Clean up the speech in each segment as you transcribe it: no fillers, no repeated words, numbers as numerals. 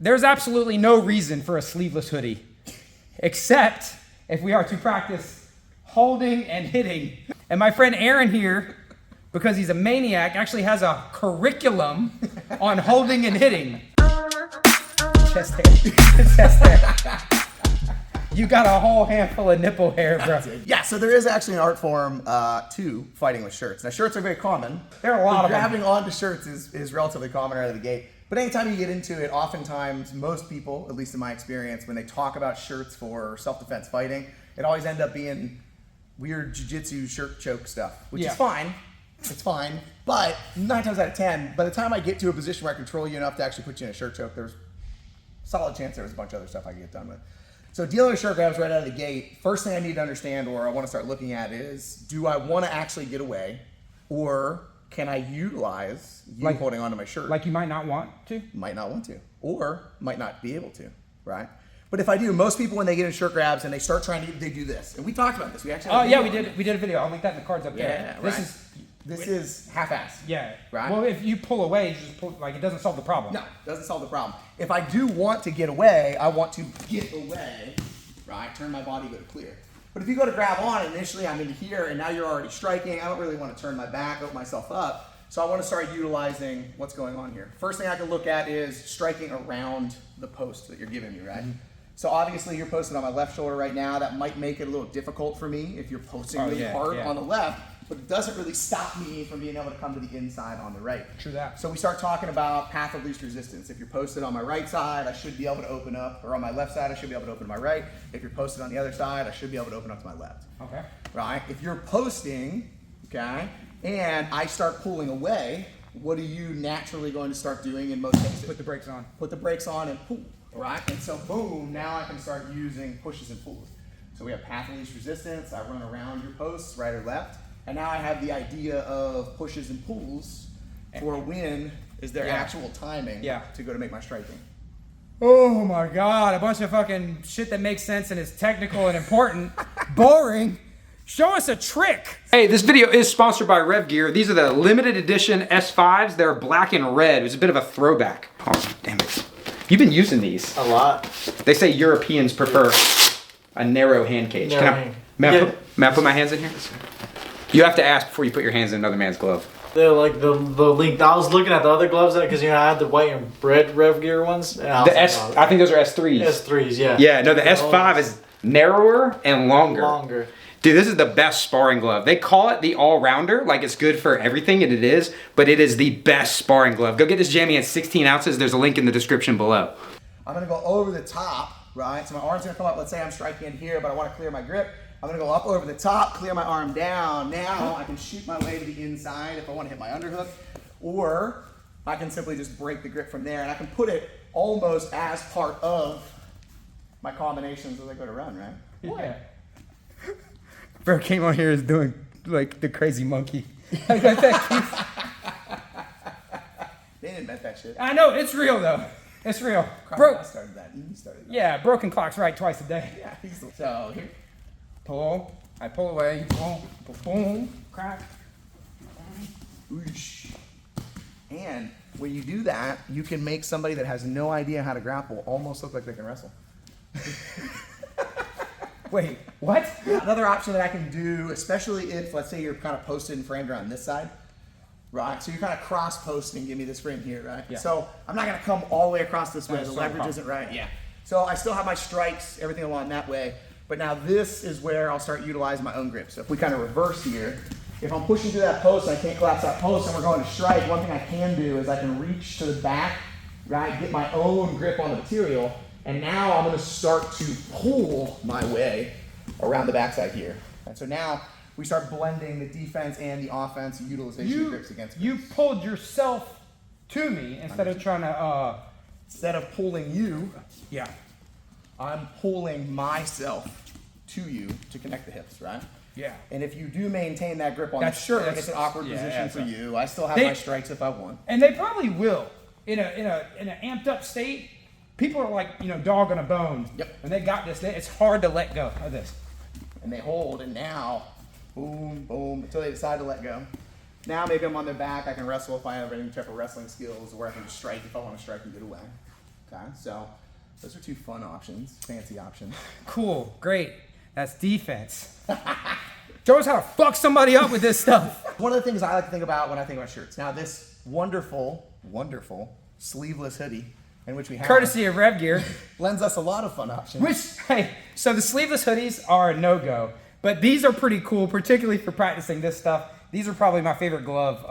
There's absolutely no reason for a sleeveless hoodie, except if we are to practice holding and hitting. And my friend Aaron here, because he's a maniac, actually has a curriculum on holding and hitting. Chest hair. Chest hair. You got a whole handful of nipple hair, bro. Yeah, so there is actually an art form to fighting with shirts. Now, shirts are very common. There are a lot of them. Grabbing onto shirts is relatively common out of the gate. But anytime you get into it, oftentimes, most people, at least in my experience, when they talk about shirts for self-defense fighting, it always ends up being weird jiu-jitsu shirt choke stuff, which is fine. It's fine. But 9 times out of 10, by the time I get to a position where I control you enough to actually put you in a shirt choke, there's a solid chance there's a bunch of other stuff I can get done with. So dealing with shirt grabs right out of the gate, first thing I need to understand or I want to start looking at is, do I want to actually get away, or can I utilize you holding onto my shirt? Like you might not want to? Might not want to, or might not be able to, right? But if I do, most people when they get in shirt grabs and they start trying to, they do this. And we talked about this. We actually we did a video. I'll link that in the cards up there. Yeah, right. This is half-assed. Yeah. Right? Well, if you pull away, you just pull, like, it doesn't solve the problem. No, it doesn't solve the problem. If I do want to get away, I want to get away, right? Turn my body, go to clear. But if you go to grab on, initially I'm in here, and now you're already striking. I don't really want to turn my back, open myself up. So I want to start utilizing what's going on here. First thing I can look at is striking around the post that you're giving me, right? Mm-hmm. So obviously you're posted on my left shoulder right now. That might make it a little difficult for me if you're posting really hard on the left, but it doesn't really stop me from being able to come to the inside on the right. True that. So we start talking about path of least resistance. If you're posted on my right side, I should be able to open up, or on my left side, I should be able to open to my right. If you're posted on the other side, I should be able to open up to my left. Okay. Right? If you're posting, okay, and I start pulling away, what are you naturally going to start doing in most cases? Put the brakes on. Put the brakes on and pull, right? And so boom, now I can start using pushes and pulls. So we have path of least resistance. I run around your posts, right or left. And now I have the idea of pushes and pulls for when is their actual timing to go to make my striking. Oh my God, a bunch of fucking shit that makes sense and is technical and important. Boring. Show us a trick. Hey, this video is sponsored by Rev Gear. These are the limited edition S5s. They're black and red. It was a bit of a throwback. Oh, damn it. You've been using these. A lot. They say Europeans prefer a narrow hand cage. May I put my hands in here? You have to ask before you put your hands in another man's glove. They're like the link. I was looking at the other gloves because I had the white and red Rev Gear ones. And I think those are S3s. S3s, yeah. Yeah, no, the S5 is narrower and longer. Longer. Dude, this is the best sparring glove. They call it the all-rounder, like it's good for everything, and it is, but it is the best sparring glove. Go get this jammy at 16 ounces. There's a link in the description below. I'm gonna go over the top, right? So my arm's gonna come up. Let's say I'm striking in here, but I wanna clear my grip. I'm gonna go up over the top, clear my arm down. Now I can shoot my way to the inside if I wanna hit my underhook, or I can simply just break the grip from there, and I can put it almost as part of my combinations as I go to run, right? Yeah. Bro came on here is doing like the crazy monkey. They didn't invent that shit. I know, it's real though. It's real. I started that. You started that. Yeah, broken clock's right twice a day. Yeah. So here. Pull. I pull away. Boom. Boom. Crack. Oosh. And when you do that, you can make somebody that has no idea how to grapple almost look like they can wrestle. Wait, what? Another option that I can do, especially if, let's say, you're kind of posted and framed around this side, right? So you're kind of cross posting, give me this frame here, right? Yeah. So I'm not going to come all the way across this way. The so leverage isn't right. Yeah. So I still have my strikes, everything along that way. But now this is where I'll start utilizing my own grip. So if we kind of reverse here, if I'm pushing through that post and I can't collapse that post and we're going to strike, one thing I can do is I can reach to the back, right? Get my own grip on the material. And now I'm going to start to pull my way around the backside here. And so now we start blending the defense and the offense utilization of grips against grips. You pulled yourself to me instead of trying to... Instead of pulling you, Yeah. I'm pulling myself to you to connect the hips, right? Yeah. And if you do maintain that grip on the shirt, it's an awkward position for you. I still have my strikes if I want. And they probably will. In an amped up state, people are like, dog on a bone. Yep. And they got this. It's hard to let go of this. And they hold, and now, boom, boom, until they decide to let go. Now maybe I'm on their back. I can wrestle if I have any type of wrestling skills, or I can just strike if I want to strike and get away. Okay, so those are two fun options, fancy options. Cool, great. That's defense. Show us how to fuck somebody up with this stuff. One of the things I like to think about when I think about shirts. Now, this wonderful, wonderful sleeveless hoodie in which we have Courtesy of Rev Gear. lends us a lot of fun options. Which, hey, so the sleeveless hoodies are a no-go, but these are pretty cool, particularly for practicing this stuff. These are probably my favorite glove.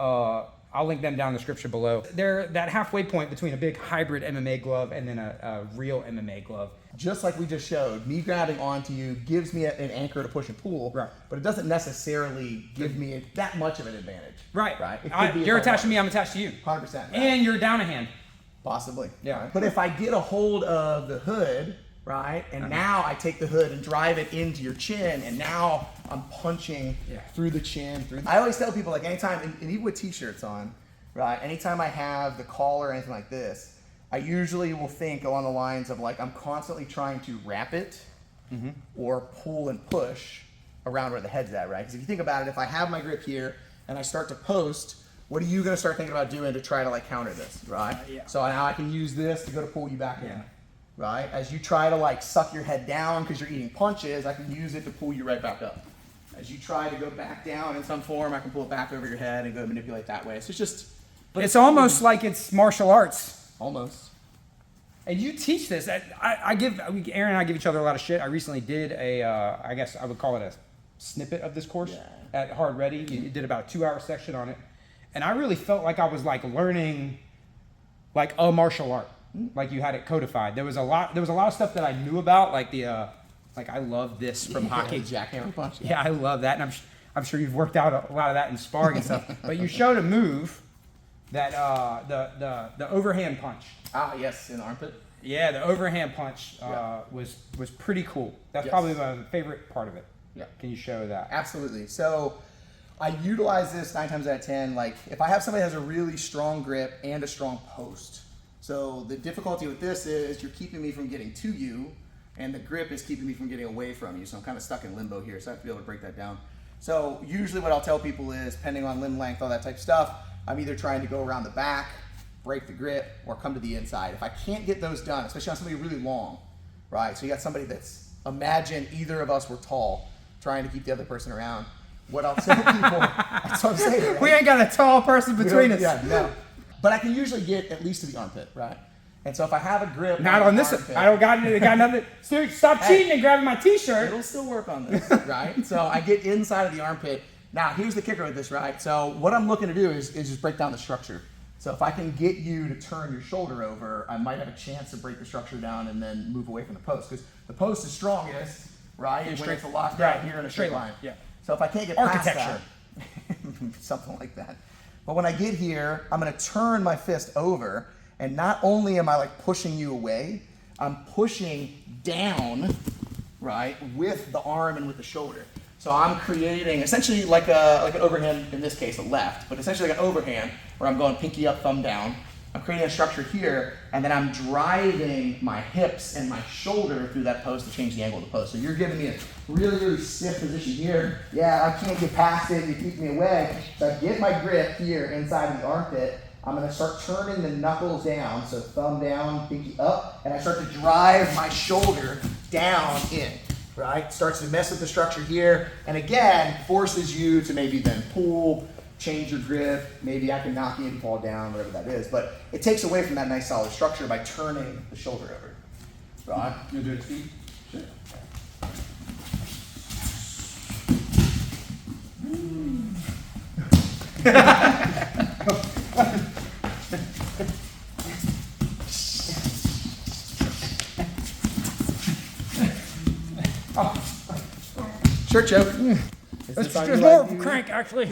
I'll link them down in the description below. They're that halfway point between a big hybrid MMA glove and then a real MMA glove. Just like we just showed, me grabbing onto you gives me an anchor to push and pull, Right. but it doesn't necessarily give me that much of an advantage. Right. Right. It could be You're if I attached to want. me, I'm attached to you. 100%. Right? And you're down a hand. Possibly. Yeah. Right? But if I get a hold of the hood, right, and now I take the hood and drive it into your chin, and now I'm punching through the chin. I always tell people, like, anytime, and even with t-shirts on, right, anytime I have the collar or anything like this, I usually will think along the lines of, like, I'm constantly trying to wrap it or pull and push around where the head's at, right? Because if you think about it, if I have my grip here and I start to post, what are you going to start thinking about doing to try to, like, counter this, right? Yeah. So now I can use this to go to pull you back in, right? As you try to, like, suck your head down because you're eating punches, I can use it to pull you right back up. As you try to go back down in some form, I can pull it back over your head and go manipulate that way. So it's just... But it's almost like it's martial arts. Almost. And you teach this. Aaron and I give each other a lot of shit. I recently did I guess I would call it a snippet of this course at Hard Ready. You did about a 2-hour section on it. And I really felt like I was like learning like a martial art. Like you had it codified. There was a lot of stuff that I knew about, like like I love this from hockey. Jackhammer punch. Yeah, I love that. And I'm sure you've worked out a lot of that in sparring and stuff. But you showed a move that the overhand punch. Ah, yes, in the armpit. Yeah, the overhand punch was pretty cool. That's probably my favorite part of it. Yeah. Can you show that? Absolutely. So I utilize this 9 times out of 10. Like if I have somebody that has a really strong grip and a strong post. So the difficulty with this is you're keeping me from getting to you, and the grip is keeping me from getting away from you. So I'm kind of stuck in limbo here. So I have to be able to break that down. So usually what I'll tell people is, depending on limb length, all that type of stuff, I'm either trying to go around the back, break the grip, or come to the inside. If I can't get those done, especially on somebody really long, right? So you got somebody that's, imagine either of us were tall, trying to keep the other person around. What I'll tell people, that's what I'm saying, right? We ain't got a tall person between us. Yeah, no. But I can usually get at least to the armpit, right? And so if I have a grip, Not on this. armpit, I don't got nothing. Dude, stop cheating and grabbing my t-shirt. it'll still work on this, right? So I get inside of the armpit. Now, here's the kicker with this, right? So what I'm looking to do is just break down the structure. So if I can get you to turn your shoulder over, I might have a chance to break the structure down and then move away from the post. Because the post is strongest, right? When it's locked out here in a straight line. Yeah. So if I can't get past Architecture. that, something like that. But when I get here, I'm going to turn my fist over, and not only am I like pushing you away, I'm pushing down, right, with the arm and with the shoulder. So I'm creating essentially like an overhand, in this case a left, but essentially like an overhand where I'm going pinky up, thumb down. I'm creating a structure here, and then I'm driving my hips and my shoulder through that post to change the angle of the post. So you're giving me a really, really stiff position here. Yeah, I can't get past it, you keep me away. So I get my grip here inside of the armpit. I'm gonna start turning the knuckles down, so thumb down, pinky up, and I start to drive my shoulder down in, right? Starts to mess with the structure here, and again, forces you to maybe then pull, change your grip, maybe I can knock you and fall down, whatever that is. But it takes away from that nice solid structure by turning the shoulder over. Right? You'll do it speed? Sure. Shirt choke. There's more crank, actually.